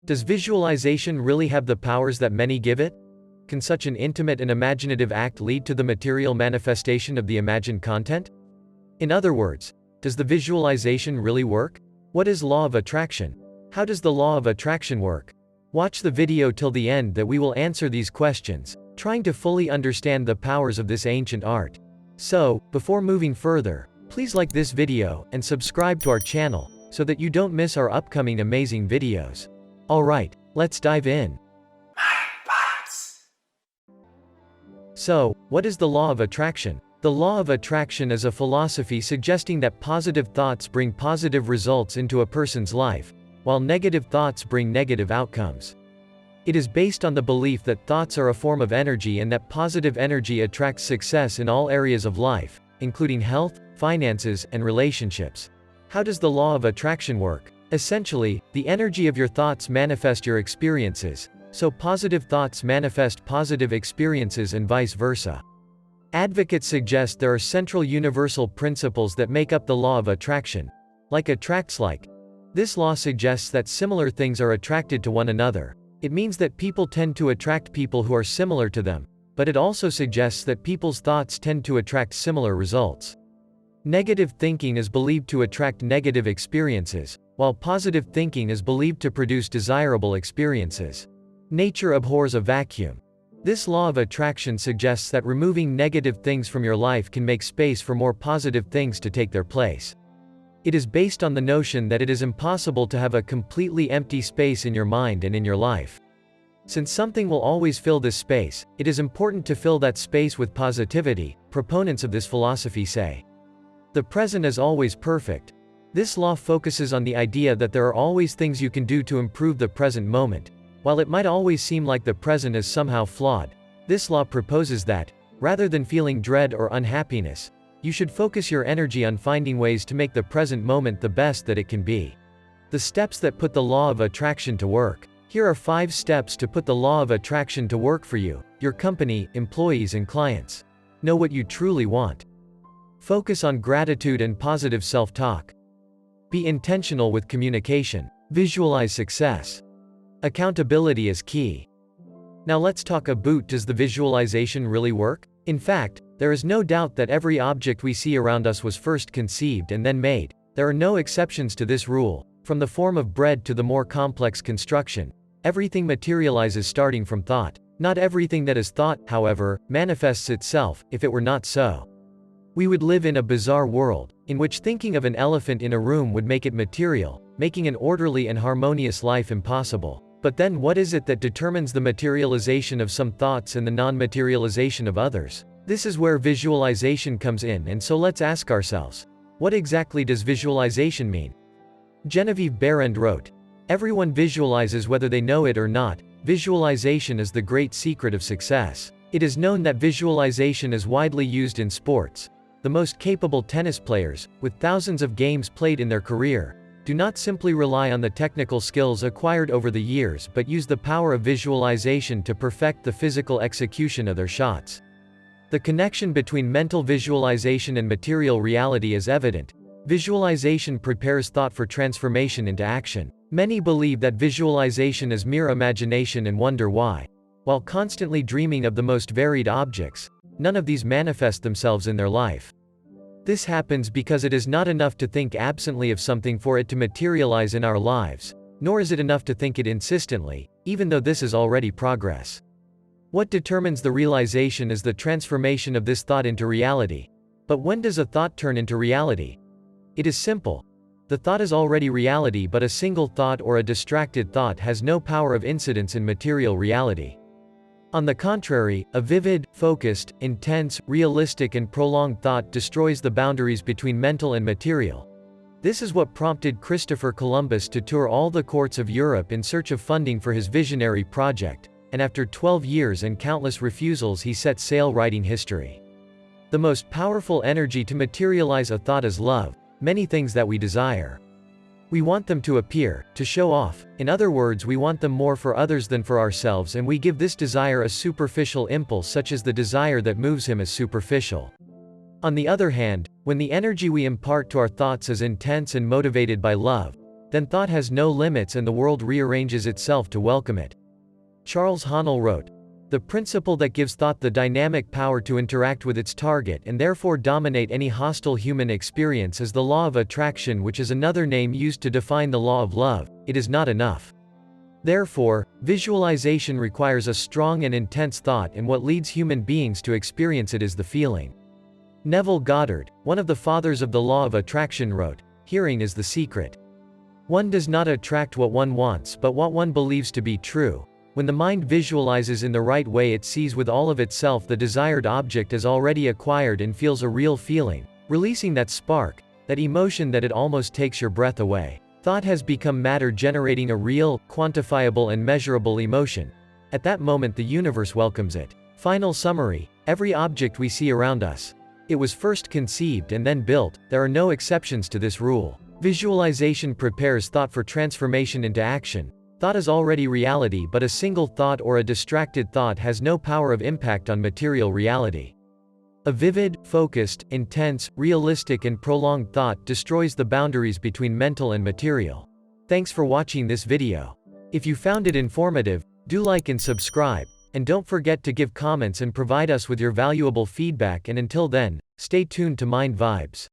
Does visualization really have the powers that many give it? Can such an intimate and imaginative act lead to the material manifestation of the imagined content? In other words, does the visualization really work? What is law of attraction? How does the law of attraction work? Watch the video till the end that we will answer these questions, trying to fully understand the powers of this ancient art. So, before moving further, please like this video and subscribe to our channel, so that you don't miss our upcoming amazing videos. Alright, let's dive in. VIBEZ. So, what is the law of attraction? The law of attraction is a philosophy suggesting that positive thoughts bring positive results into a person's life, while negative thoughts bring negative outcomes. It is based on the belief that thoughts are a form of energy and that positive energy attracts success in all areas of life, including health, finances, and relationships. How does the law of attraction work? Essentially, the energy of your thoughts manifest your experiences, so positive thoughts manifest positive experiences and vice versa. Advocates suggest there are central universal principles that make up the law of attraction. Like attracts like. This law suggests that similar things are attracted to one another. It means that people tend to attract people who are similar to them, but it also suggests that people's thoughts tend to attract similar results. Negative thinking is believed to attract negative experiences, while positive thinking is believed to produce desirable experiences. Nature abhors a vacuum. This law of attraction suggests that removing negative things from your life can make space for more positive things to take their place. It is based on the notion that it is impossible to have a completely empty space in your mind and in your life. Since something will always fill this space, it is important to fill that space with positivity, proponents of this philosophy say. The present is always perfect. This law focuses on the idea that there are always things you can do to improve the present moment. While it might always seem like the present is somehow flawed, this law proposes that, rather than feeling dread or unhappiness, you should focus your energy on finding ways to make the present moment the best that it can be. The steps that put the law of attraction to work. Here are 5 steps to put the law of attraction to work for you, your company, employees and clients. Know what you truly want. Focus on gratitude and positive self-talk. Be intentional with communication. Visualize success. Accountability is key. Now let's talk about, does the visualization really work? In fact, there is no doubt that every object we see around us was first conceived and then made. There are no exceptions to this rule. From the form of bread to the more complex construction, everything materializes starting from thought. Not everything that is thought, however, manifests itself. If it were not so, we would live in a bizarre world, in which thinking of an elephant in a room would make it material, making an orderly and harmonious life impossible. But then what is it that determines the materialization of some thoughts and the non-materialization of others? This is where visualization comes in, and so let's ask ourselves, what exactly does visualization mean? Genevieve Behrend wrote, "Everyone visualizes whether they know it or not. Visualization is the great secret of success." It is known that visualization is widely used in sports. The most capable tennis players, with thousands of games played in their career, do not simply rely on the technical skills acquired over the years but use the power of visualization to perfect the physical execution of their shots. The connection between mental visualization and material reality is evident. Visualization prepares thought for transformation into action. Many believe that visualization is mere imagination and wonder why. While constantly dreaming of the most varied objects, none of these manifest themselves in their life. This happens because it is not enough to think absently of something for it to materialize in our lives, nor is it enough to think it insistently, even though this is already progress. What determines the realization is the transformation of this thought into reality. But when does a thought turn into reality? It is simple. The thought is already reality, but a single thought or a distracted thought has no power of incidence in material reality. On the contrary, a vivid, focused, intense, realistic and prolonged thought destroys the boundaries between mental and material. This is what prompted Christopher Columbus to tour all the courts of Europe in search of funding for his visionary project, and after 12 years and countless refusals he set sail writing history. The most powerful energy to materialize a thought is love. Many things that we desire, we want them to appear, to show off. In other words, we want them more for others than for ourselves, and we give this desire a superficial impulse, such as the desire that moves him is superficial. On the other hand, when the energy we impart to our thoughts is intense and motivated by love, then thought has no limits and the world rearranges itself to welcome it. Charles Haanel wrote, "The principle that gives thought the dynamic power to interact with its target and therefore dominate any hostile human experience is the law of attraction, which is another name used to define the law of love. It is not enough. Therefore, visualization requires a strong and intense thought, and what leads human beings to experience it is the feeling." Neville Goddard, one of the fathers of the law of attraction, wrote, "Hearing is the secret. One does not attract what one wants but what one believes to be true. When the mind visualizes in the right way, it sees with all of itself the desired object as already acquired and feels a real feeling, releasing that spark, that emotion that it almost takes your breath away. Thought has become matter, generating a real, quantifiable and measurable emotion. At that moment the universe welcomes it." Final summary: every object we see around us, it was first conceived and then built. There are no exceptions to this rule. Visualization prepares thought for transformation into action. Thought is already reality, but a single thought or a distracted thought has no power of impact on material reality. A vivid, focused, intense, realistic and prolonged thought destroys the boundaries between mental and material. Thanks for watching this video. If you found it informative, do like and subscribe, and don't forget to give comments and provide us with your valuable feedback, and until then, stay tuned to Mind Vibes.